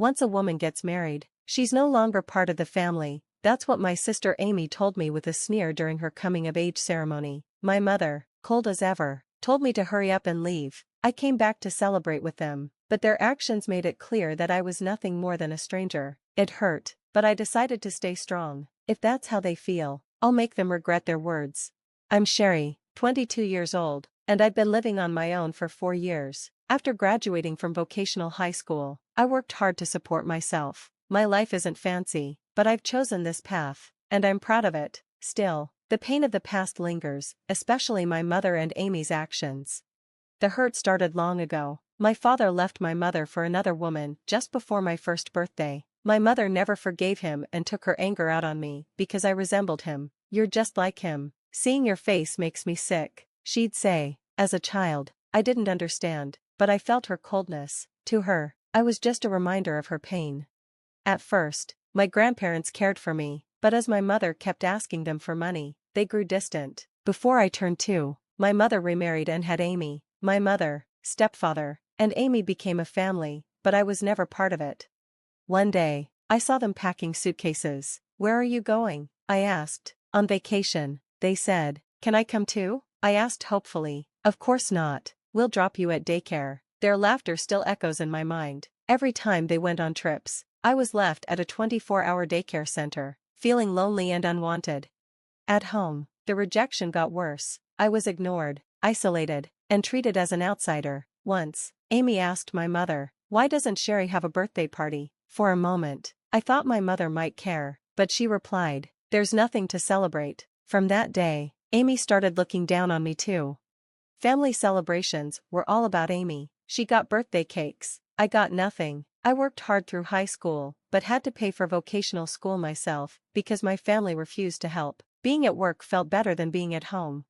Once a woman gets married, she's no longer part of the family. That's what my sister Amy told me with a sneer during her coming-of-age ceremony. My mother, cold as ever, told me to hurry up and leave. I came back to celebrate with them, but their actions made it clear that I was nothing more than a stranger. It hurt, but I decided to stay strong. If that's how they feel, I'll make them regret their words. I'm Sherry, 22 years old, and I've been living on my own for 4 years. After graduating from vocational high school, I worked hard to support myself. My life isn't fancy, but I've chosen this path, and I'm proud of it. Still, the pain of the past lingers, especially my mother and Amy's actions. The hurt started long ago. My father left my mother for another woman just before my first birthday. My mother never forgave him and took her anger out on me because I resembled him. "You're just like him. Seeing your face makes me sick," she'd say. As a child, I didn't understand, but I felt her coldness. To her, I was just a reminder of her pain. At first, my grandparents cared for me, but as my mother kept asking them for money, they grew distant. Before I turned 2, my mother remarried and had Amy. My mother, stepfather, and Amy became a family, but I was never part of it. One day, I saw them packing suitcases. "Where are you going?" I asked. "On vacation," they said. "Can I come too?" I asked hopefully. "Of course not. We'll drop you at daycare." Their laughter still echoes in my mind. Every time they went on trips, I was left at a 24-hour daycare center, feeling lonely and unwanted. At home, the rejection got worse. I was ignored, isolated, and treated as an outsider. Once, Amy asked my mother, "Why doesn't Sherry have a birthday party?" For a moment, I thought my mother might care, but she replied, "There's nothing to celebrate." From that day, Amy started looking down on me too. Family celebrations were all about Amy. She got birthday cakes. I got nothing. I worked hard through high school, but had to pay for vocational school myself because my family refused to help. Being at work felt better than being at home.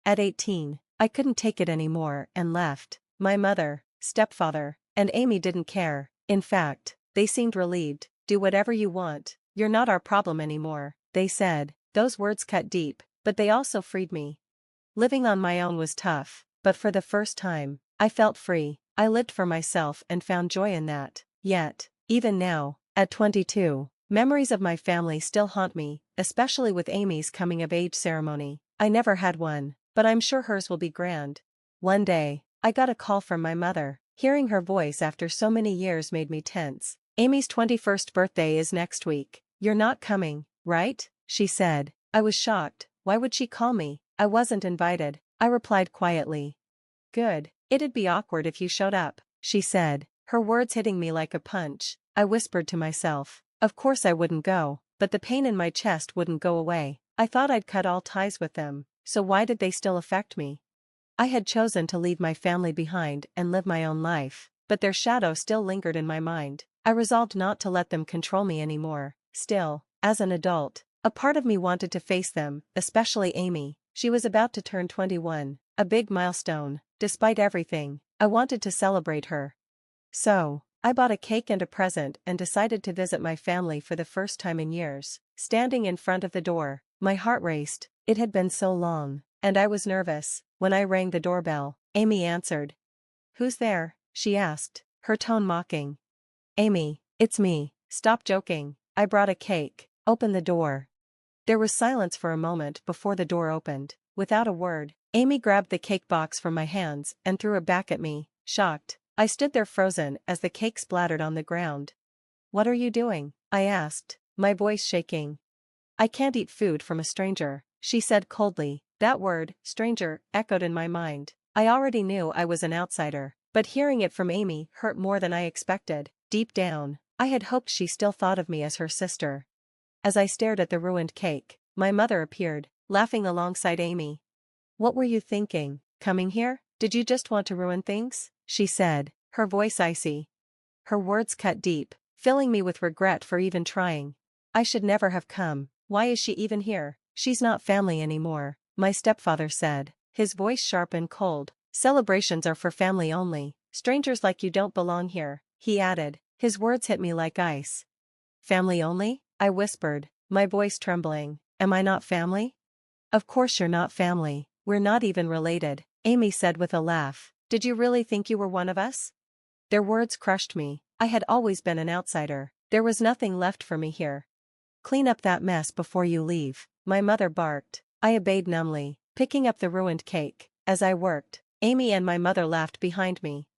At 18, I couldn't take it anymore and left. My mother, stepfather, and Amy didn't care. In fact, they seemed relieved. "Do whatever you want. You're not our problem anymore," they said. Those words cut deep, but they also freed me. Living on my own was tough, but for the first time, I felt free. I lived for myself and found joy in that. Yet, even now, at 22, memories of my family still haunt me, especially with Amy's coming-of-age ceremony. I never had one, but I'm sure hers will be grand. One day, I got a call from my mother. Hearing her voice after so many years made me tense. "Amy's 21st birthday is next week. You're not coming, right?" she said. I was shocked. Why would she call me? I wasn't invited. I replied quietly. "Good. It'd be awkward if you showed up," she said, her words hitting me like a punch. I whispered to myself, of course I wouldn't go, but the pain in my chest wouldn't go away. I thought I'd cut all ties with them, so why did they still affect me? I had chosen to leave my family behind and live my own life, but their shadow still lingered in my mind. I resolved not to let them control me anymore. Still, as an adult, a part of me wanted to face them, especially Amy. She was about to turn 21, a big milestone. Despite everything, I wanted to celebrate her. So, I bought a cake and a present and decided to visit my family for the first time in years. Standing in front of the door, my heart raced. It had been so long, and I was nervous. When I rang the doorbell, Amy answered. "Who's there?" she asked, her tone mocking. "Amy, it's me. Stop joking. I brought a cake. Open the door." There was silence for a moment before the door opened. Without a word, Amy grabbed the cake box from my hands and threw it back at me. Shocked, I stood there frozen as the cake splattered on the ground. "What are you doing?" I asked, my voice shaking. "I can't eat food from a stranger," she said coldly. That word, stranger, echoed in my mind. I already knew I was an outsider, but hearing it from Amy hurt more than I expected. Deep down, I had hoped she still thought of me as her sister. As I stared at the ruined cake, my mother appeared, laughing alongside Amy. "What were you thinking, coming here? Did you just want to ruin things?" she said, her voice icy. Her words cut deep, filling me with regret for even trying. I should never have come. Why is she even here? "She's not family anymore," my stepfather said, his voice sharp and cold. "Celebrations are for family only. Strangers like you don't belong here," he added. His words hit me like ice. "Family only?" I whispered, my voice trembling. "Am I not family?" "Of course you're not family. We're not even related," Amy said with a laugh. "Did you really think you were one of us?" Their words crushed me. I had always been an outsider. There was nothing left for me here. Clean up that mess before you leave, my mother barked. I obeyed numbly, picking up the ruined cake. As I worked, Amy and my mother laughed behind me.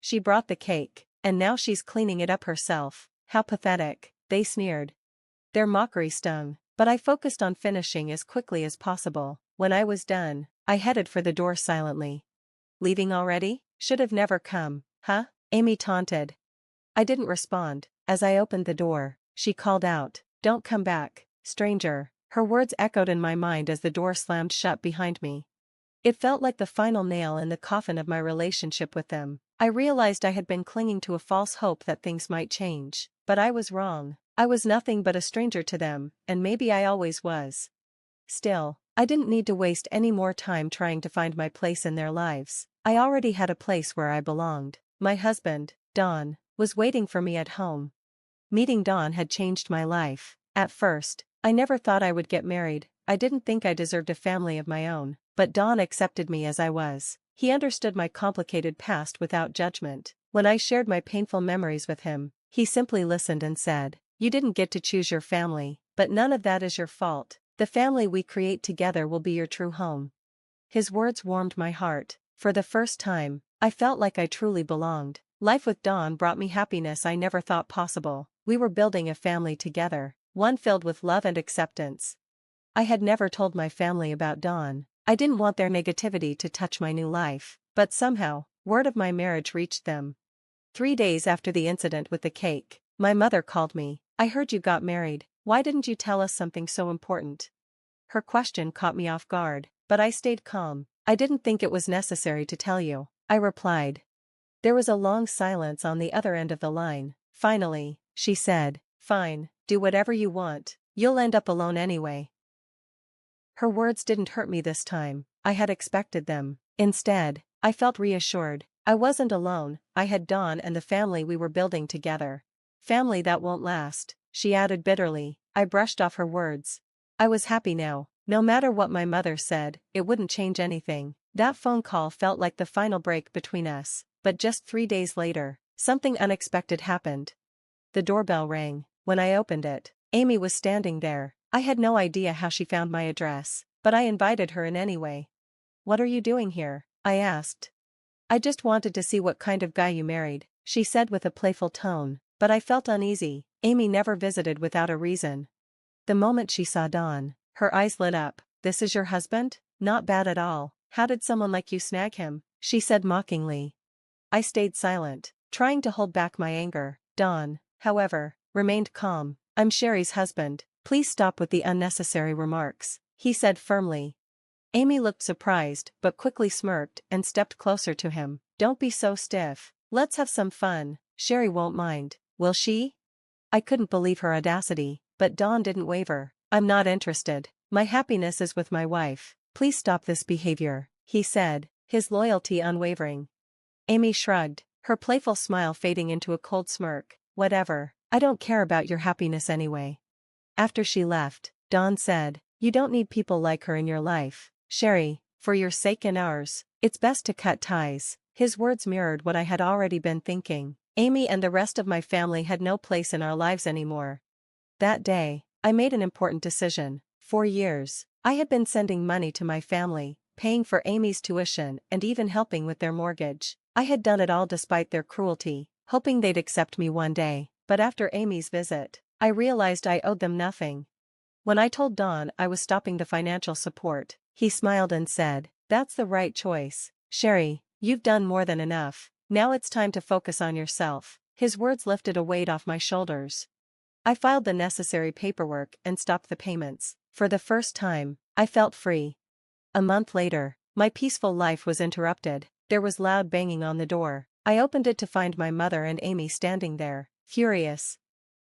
She brought the cake, and now she's cleaning it up herself. How pathetic, they sneered. Their mockery stung, but I focused on finishing as quickly as possible. When I was done, I headed for the door silently. Leaving already? Should have never come, huh? Amy taunted. I didn't respond. As I opened the door, she called out, "Don't come back, stranger." Her words echoed in my mind as the door slammed shut behind me. It felt like the final nail in the coffin of my relationship with them. I realized I had been clinging to a false hope that things might change, but I was wrong. I was nothing but a stranger to them, and maybe I always was. Still, I didn't need to waste any more time trying to find my place in their lives. I already had a place where I belonged. My husband, Don, was waiting for me at home. Meeting Don had changed my life. At first, I never thought I would get married. I didn't think I deserved a family of my own, but Don accepted me as I was. He understood my complicated past without judgment. When I shared my painful memories with him, he simply listened and said, "You didn't get to choose your family, but none of that is your fault. The family we create together will be your true home." His words warmed my heart. For the first time, I felt like I truly belonged. Life with Don brought me happiness I never thought possible. We were building a family together, one filled with love and acceptance. I had never told my family about Don. I didn't want their negativity to touch my new life, but somehow, word of my marriage reached them. 3 days after the incident with the cake, my mother called me. "I heard you got married. Why didn't you tell us something so important?" Her question caught me off guard, but I stayed calm. "I didn't think it was necessary to tell you," I replied. There was a long silence on the other end of the line. Finally, she said, "Fine, do whatever you want. You'll end up alone anyway." Her words didn't hurt me this time. I had expected them. Instead, I felt reassured. I wasn't alone. I had Don and the family we were building together. "Family that won't last," she added bitterly. I brushed off her words. I was happy now. No matter what my mother said, it wouldn't change anything. That phone call felt like the final break between us. But just 3 days later, something unexpected happened. The doorbell rang. When I opened it, Amy was standing there. I had no idea how she found my address, but I invited her in anyway. "What are you doing here?" I asked. "I just wanted to see what kind of guy you married," she said with a playful tone, but I felt uneasy. Amy never visited without a reason. The moment she saw Don, her eyes lit up. "This is your husband? Not bad at all. How did someone like you snag him?" she said mockingly. I stayed silent, trying to hold back my anger. Don, however, remained calm. "I'm Sherry's husband. Please stop with the unnecessary remarks," he said firmly. Amy looked surprised, but quickly smirked and stepped closer to him. "Don't be so stiff. Let's have some fun. Sherry won't mind, will she?" I couldn't believe her audacity, but Don didn't waver. "I'm not interested. My happiness is with my wife. Please stop this behavior," he said, his loyalty unwavering. Amy shrugged, her playful smile fading into a cold smirk. "Whatever, I don't care about your happiness anyway." After she left, Don said, "You don't need people like her in your life, Sherry. For your sake and ours, it's best to cut ties." His words mirrored what I had already been thinking. Amy and the rest of my family had no place in our lives anymore. That day, I made an important decision. For years, I had been sending money to my family, paying for Amy's tuition and even helping with their mortgage. I had done it all despite their cruelty, hoping they'd accept me one day. But after Amy's visit, I realized I owed them nothing. When I told Don I was stopping the financial support, he smiled and said, "That's the right choice. Sherry, you've done more than enough. Now it's time to focus on yourself." His words lifted a weight off my shoulders. I filed the necessary paperwork and stopped the payments. For the first time, I felt free. A month later, my peaceful life was interrupted. There was loud banging on the door. I opened it to find my mother and Amy standing there, furious.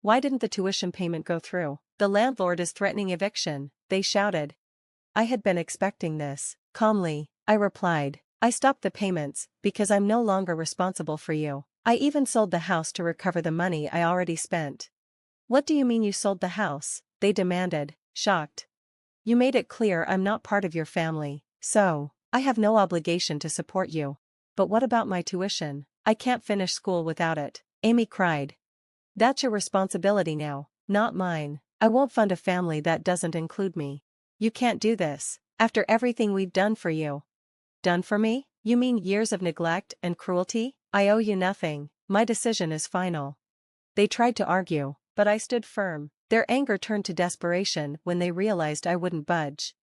"Why didn't the tuition payment go through? The landlord is threatening eviction," they shouted. I had been expecting this. Calmly, I replied, "I stopped the payments because I'm no longer responsible for you. I even sold the house to recover the money I already spent." "What do you mean you sold the house?" they demanded, shocked. "You made it clear I'm not part of your family, so I have no obligation to support you." "But what about my tuition? I can't finish school without it." Amy cried. That's your responsibility now, not mine. I won't fund a family that doesn't include me. You can't do this, after everything we've done for you. Done for me? You mean years of neglect and cruelty? I owe you nothing, my decision is final. They tried to argue, but I stood firm. Their anger turned to desperation when they realized I wouldn't budge.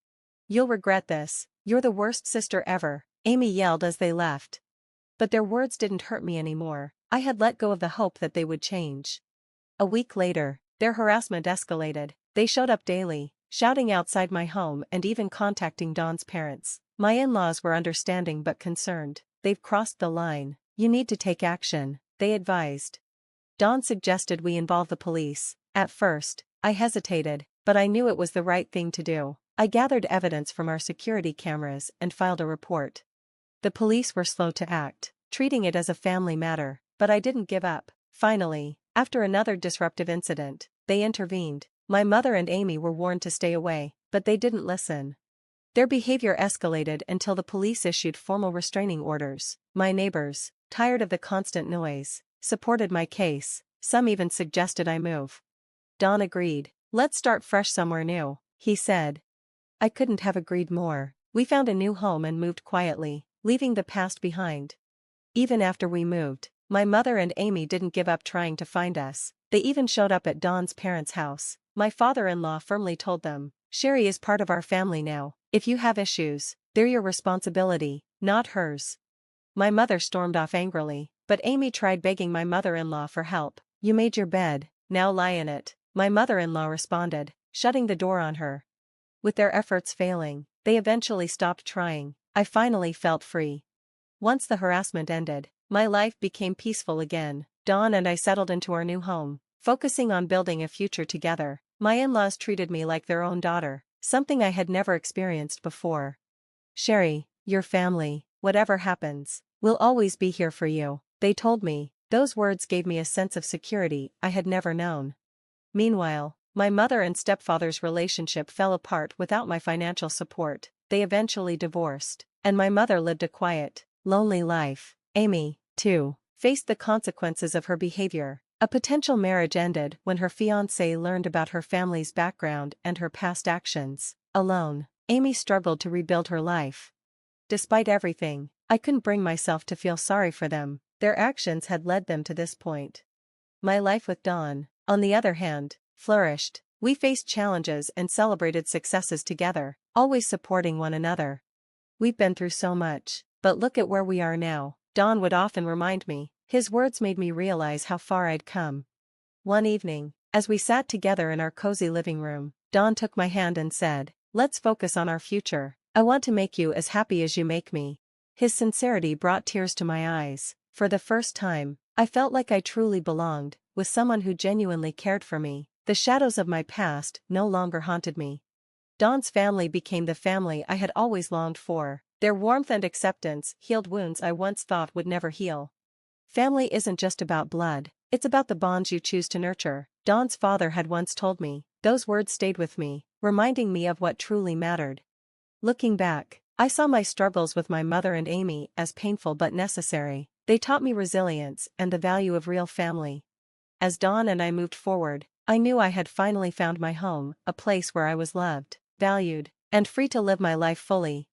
You'll regret this, you're the worst sister ever, Amy yelled as they left. But their words didn't hurt me anymore. I had let go of the hope that they would change. A week later, their harassment escalated. They showed up daily, shouting outside my home and even contacting Dawn's parents. My in-laws were understanding but concerned. They've crossed the line. You need to take action, they advised. Dawn suggested we involve the police. At first, I hesitated, but I knew it was the right thing to do. I gathered evidence from our security cameras and filed a report. The police were slow to act, treating it as a family matter, but I didn't give up. Finally, after another disruptive incident, they intervened. My mother and Amy were warned to stay away, but they didn't listen. Their behavior escalated until the police issued formal restraining orders. My neighbors, tired of the constant noise, supported my case. Some even suggested I move. Don agreed. Let's start fresh somewhere new, he said. I couldn't have agreed more. We found a new home and moved quietly, leaving the past behind. Even after we moved, my mother and Amy didn't give up trying to find us. They even showed up at Dawn's parents' house. My father-in-law firmly told them, Sherry is part of our family now. If you have issues, they're your responsibility, not hers. My mother stormed off angrily, but Amy tried begging my mother-in-law for help. You made your bed, now lie in it, my mother-in-law responded, shutting the door on her. With their efforts failing, they eventually stopped trying. I finally felt free. Once the harassment ended, my life became peaceful again. Dawn and I settled into our new home, focusing on building a future together. My in-laws treated me like their own daughter, something I had never experienced before. Sherry, your family, whatever happens, will always be here for you, they told me. Those words gave me a sense of security I had never known. Meanwhile, my mother and stepfather's relationship fell apart without my financial support. They eventually divorced, and my mother lived a quiet, lonely life. Amy, too, faced the consequences of her behavior. A potential marriage ended when her fiancé learned about her family's background and her past actions. Alone, Amy struggled to rebuild her life. Despite everything, I couldn't bring myself to feel sorry for them. Their actions had led them to this point. My life with Dawn, on the other hand, flourished. We faced challenges and celebrated successes together, always supporting one another. We've been through so much, but look at where we are now, Don would often remind me. His words made me realize how far I'd come. One evening, as we sat together in our cozy living room, Don took my hand and said, "Let's focus on our future. I want to make you as happy as you make me." His sincerity brought tears to my eyes. For the first time, I felt like I truly belonged, with someone who genuinely cared for me. The shadows of my past no longer haunted me. Dawn's family became the family I had always longed for. Their warmth and acceptance healed wounds I once thought would never heal. Family isn't just about blood, it's about the bonds you choose to nurture, Dawn's father had once told me. Those words stayed with me, reminding me of what truly mattered. Looking back, I saw my struggles with my mother and Amy as painful but necessary. They taught me resilience and the value of real family. As Dawn and I moved forward, I knew I had finally found my home, a place where I was loved, valued, and free to live my life fully.